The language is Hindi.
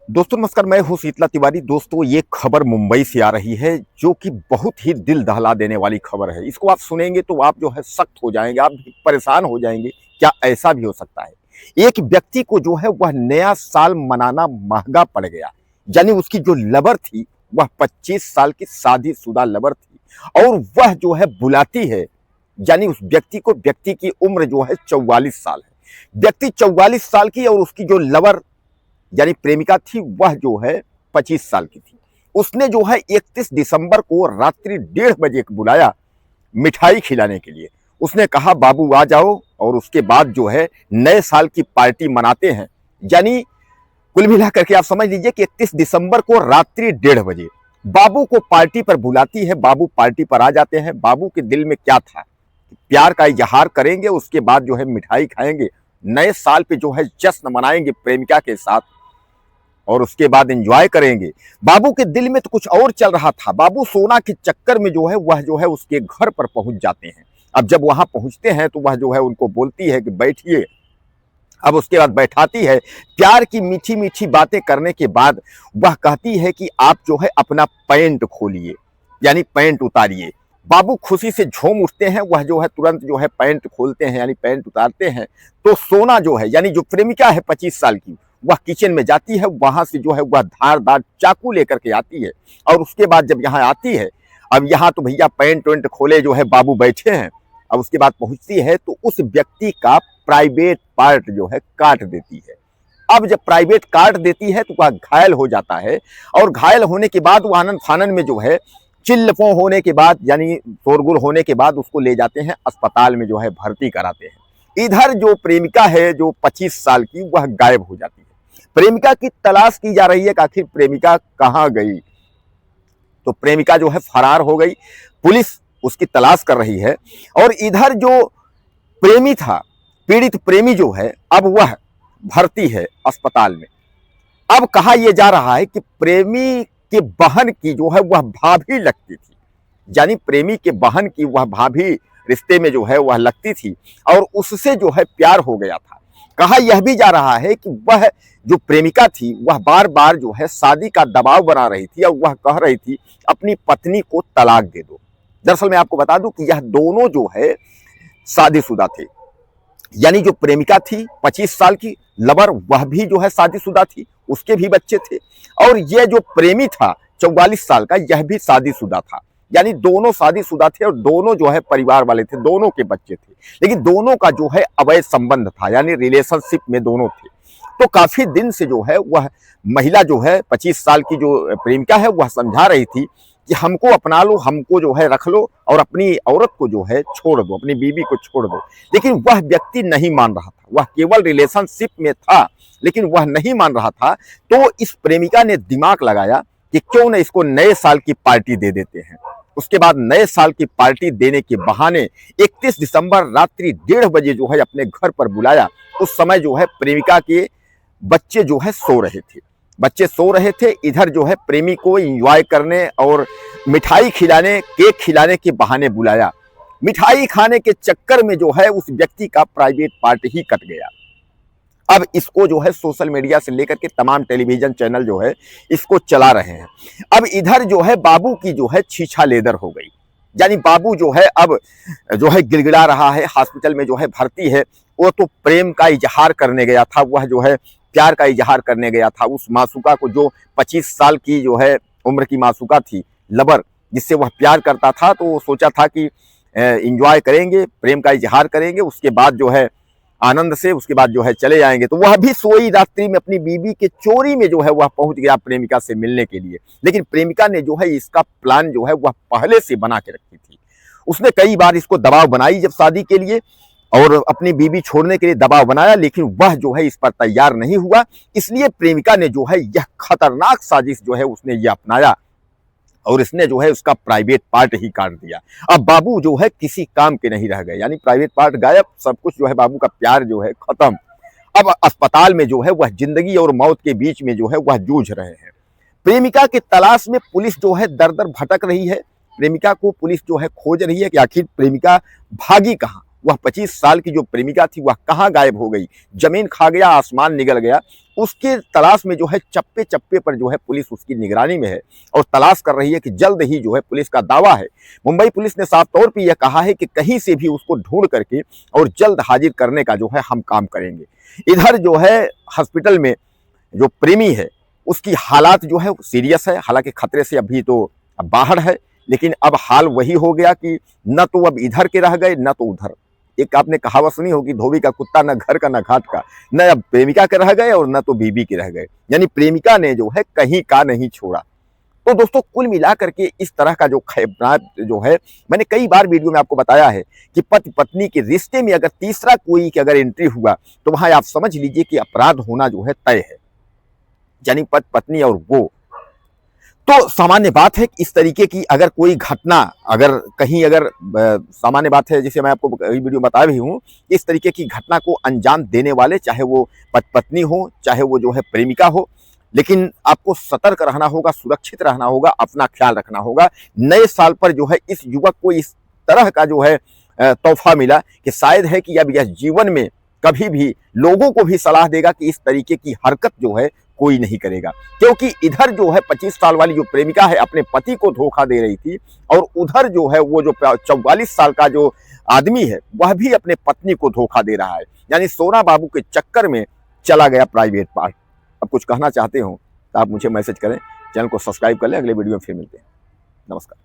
दोस्तों नमस्कार, मैं हूं शीतला तिवारी। दोस्तों ये खबर मुंबई से आ रही है जो कि बहुत ही दिल दहला देने वाली खबर है। इसको आप सुनेंगे तो आप जो है सख्त हो जाएंगे, आप परेशान हो जाएंगे। क्या ऐसा भी हो सकता है? एक व्यक्ति को जो है वह नया साल मनाना महंगा पड़ गया। यानी उसकी जो लवर थी वह 25 साल की शादीशुदा लवर थी और वह जो है बुलाती है। यानी उस व्यक्ति की उम्र जो है 44 साल है। व्यक्ति 44 साल की और उसकी जो लवर यानी प्रेमिका थी वह जो है 25 साल की थी। उसने जो है 31 दिसंबर को रात्रि 1:30 को बुलाया मिठाई खिलाने के लिए। उसने कहा बाबू आ जाओ और उसके बाद जो है नए साल की पार्टी मनाते हैं। यानी कुल मिलाकर के आप समझ लीजिए कि 31 दिसंबर को रात्रि 1:30 बाबू को पार्टी पर बुलाती है। बाबू पार्टी पर आ जाते हैं। बाबू के दिल में क्या था? प्यार का इजहार करेंगे, उसके बाद जो है मिठाई खाएंगे, नए साल पे जो है जश्न मनाएंगे प्रेमिका के साथ और उसके बाद एंजॉय करेंगे। बाबू के दिल में तो कुछ और चल रहा था। बाबू सोना के चक्कर में जो है वह जो है उसके घर पर पहुंच जाते हैं। अब जब वहां पहुंचते हैं तो वह जो है उनको बोलती है कि बैठिए। अब उसके बाद बैठाती है। प्यार की मीठी मीठी बातें करने के बाद वह कहती है कि आप जो है अपना पैंट खोलिए, यानी पैंट उतारिए। बाबू खुशी से झूम उठते हैं। वह जो है तुरंत जो है पैंट खोलते हैं, यानी पैंट उतारते हैं। तो सोना जो है यानी जो प्रेमिका है 25 साल की, वह किचन में जाती है। वहां से जो है वह धारदार चाकू लेकर के आती है और उसके बाद जब यहाँ आती है, अब यहाँ तो भैया पैंट वेंट खोले जो है बाबू बैठे हैं। अब उसके बाद पहुंचती है तो उस व्यक्ति का प्राइवेट पार्ट जो है काट देती है। अब जब प्राइवेट काट देती है तो वह घायल हो जाता है और घायल होने के बाद वह आनंद फानन में जो है चिल्लफों होने के बाद यानी शोरगुल होने के बाद उसको ले जाते हैं अस्पताल में जो है भर्ती कराते हैं। इधर जो प्रेमिका है जो 25 साल की वह गायब हो जाती है। प्रेमिका की तलाश की जा रही है कि आखिर प्रेमिका कहाँ गई। तो प्रेमिका जो है फरार हो गई। पुलिस उसकी तलाश कर रही है और इधर जो प्रेमी था, पीड़ित प्रेमी जो है, अब वह भर्ती है अस्पताल में। अब कहा यह जा रहा है कि प्रेमी के बहन की जो है वह भाभी लगती थी। यानी प्रेमी के बहन की वह भाभी रिश्ते में जो है वह लगती थी और उससे जो है प्यार हो गया था। कहा यह भी जा रहा है कि वह जो प्रेमिका थी वह बार बार जो है शादी का दबाव बना रही थी और वह कह रही थी अपनी पत्नी को तलाक दे दो। दरअसल मैं आपको बता दूं कि यह दोनों जो है शादीशुदा थे। यानी जो प्रेमिका थी 25 साल की, लवर वह भी जो है शादीशुदा थी, उसके भी बच्चे थे। और यह जो प्रेमी था 44 साल का, यह भी शादीशुदा था। यानी दोनों शादीशुदा थे और दोनों जो है परिवार वाले थे, दोनों के बच्चे थे। लेकिन दोनों का जो है अवैध संबंध था, यानी रिलेशनशिप में दोनों थे। तो काफी दिन से जो है वह महिला जो है 25 साल की जो प्रेमिका है वह समझा रही थी कि हमको अपना लो, हमको जो है रख लो और अपनी औरत को जो है छोड़ दो, अपनी बीवी को छोड़ दो। लेकिन वह व्यक्ति नहीं मान रहा था। वह केवल रिलेशनशिप में था लेकिन वह नहीं मान रहा था। तो इस प्रेमिका ने दिमाग लगाया कि क्यों न इसको नए साल की पार्टी दे देते हैं। उसके बाद नए साल की पार्टी देने के बहाने 31 दिसंबर रात्रि 1:30 जो है अपने घर पर बुलाया। उस समय जो है प्रेमिका के बच्चे जो है सो रहे थे। बच्चे सो रहे थे। इधर जो है प्रेमी को एंजॉय करने और मिठाई खिलाने, केक खिलाने के बहाने बुलाया। मिठाई खाने के चक्कर में जो है उस व्यक्ति का प्राइवेट पार्ट ही कट गया। अब इसको जो है सोशल मीडिया से लेकर के तमाम टेलीविजन चैनल जो है इसको चला रहे हैं। अब इधर जो है बाबू की जो है छीछा लेदर हो गई। यानी बाबू जो है अब जो है गिड़गिड़ा रहा है, हॉस्पिटल में जो है भर्ती है। वो तो प्रेम का इजहार करने गया था, वह जो है प्यार का इजहार करने गया था उस मासूका को, जो 25 साल की जो है उम्र की मासूका थी, लवर, जिससे वह प्यार करता था। तो वो सोचा था कि एंजॉय करेंगे, प्रेम का इजहार करेंगे, उसके बाद जो है आनंद से उसके बाद जो है चले जाएंगे। तो वह भी सोई रात्रि में अपनी बीवी के चोरी में जो है वह पहुंच गया प्रेमिका से मिलने के लिए। लेकिन प्रेमिका ने जो है इसका प्लान जो है वह पहले से बना के रखी थी। उसने कई बार इसको दबाव बनाई जब शादी के लिए और अपनी बीवी छोड़ने के लिए दबाव बनाया, लेकिन वह जो है इस पर तैयार नहीं हुआ। इसलिए प्रेमिका ने जो है यह खतरनाक साजिश जो है उसने ये अपनाया और इसने जो है उसका प्राइवेट पार्ट ही काट दिया। अब बाबू जो है किसी काम के नहीं रह गए। यानी प्राइवेट पार्ट गायब, सब कुछ जो है बाबू का प्यार जो है खत्म। अब अस्पताल में जो है वह जिंदगी और मौत के बीच में जो है वह जूझ रहे हैं। प्रेमिका की तलाश में पुलिस जो है दर दर भटक रही है। प्रेमिका को पुलिस जो है खोज रही है कि आखिर प्रेमिका भागी कहाँ। वह 25 साल की जो प्रेमिका थी वह कहाँ गायब हो गई, जमीन खा गया, आसमान निगल गया। उसके तलाश में जो है चप्पे चप्पे पर जो है पुलिस उसकी निगरानी में है और तलाश कर रही है कि जल्द ही जो है, पुलिस का दावा है, मुंबई पुलिस ने साफ तौर पर यह कहा है कि कहीं से भी उसको ढूंढ करके और जल्द हाजिर करने का जो है हम काम करेंगे। इधर जो है हॉस्पिटल में जो प्रेमी है उसकी हालात जो है सीरियस है, हालांकि खतरे से अभी तो बाहर है, लेकिन अब हाल वही हो गया कि न तो अब इधर के रह गए न तो उधर। एक आपने कहावत सुनी होगी, धोबी का कुत्ता न घर का न घाट का, न अब प्रेमिका के रह गए और न तो बीबी के रह गए, यानी प्रेमिका ने जो है कहीं का नहीं छोड़ा। तो दोस्तों कुल मिलाकर के इस तरह का जो खैबनाक जो है, मैंने कई बार वीडियो में आपको बताया है कि पति पत्नी के रिश्ते में अगर तीसरा कोई की अगर एंट्री हुआ तो वहां आप समझ लीजिए कि अपराध होना जो है तय है, यानी पति पत्नी और वो। तो सामान्य बात है कि इस तरीके की अगर कोई घटना अगर कहीं अगर सामान्य बात है, जिसे मैं आपको कई वीडियो बता भी हूँ, इस तरीके की घटना को अंजाम देने वाले चाहे वो पति पत्नी हो चाहे वो जो है प्रेमिका हो, लेकिन आपको सतर्क रहना होगा, सुरक्षित रहना होगा, अपना ख्याल रखना होगा। नए साल पर जो है इस युवक को इस तरह का जो है तोहफा मिला कि शायद है कि अब यह जीवन में कभी भी लोगों को भी सलाह देगा कि इस तरीके की हरकत जो है कोई नहीं करेगा, क्योंकि इधर जो है 25 साल वाली जो प्रेमिका है अपने पति को धोखा दे रही थी और उधर जो है वो जो 44 साल का जो आदमी है वह भी अपने पत्नी को धोखा दे रहा है, यानी सोना बाबू के चक्कर में चला गया प्राइवेट पार्ट। अब कुछ कहना चाहते हो तो आप मुझे मैसेज करें, चैनल को सब्सक्राइब कर लें, अगले वीडियो में फिर मिलते हैं। नमस्कार।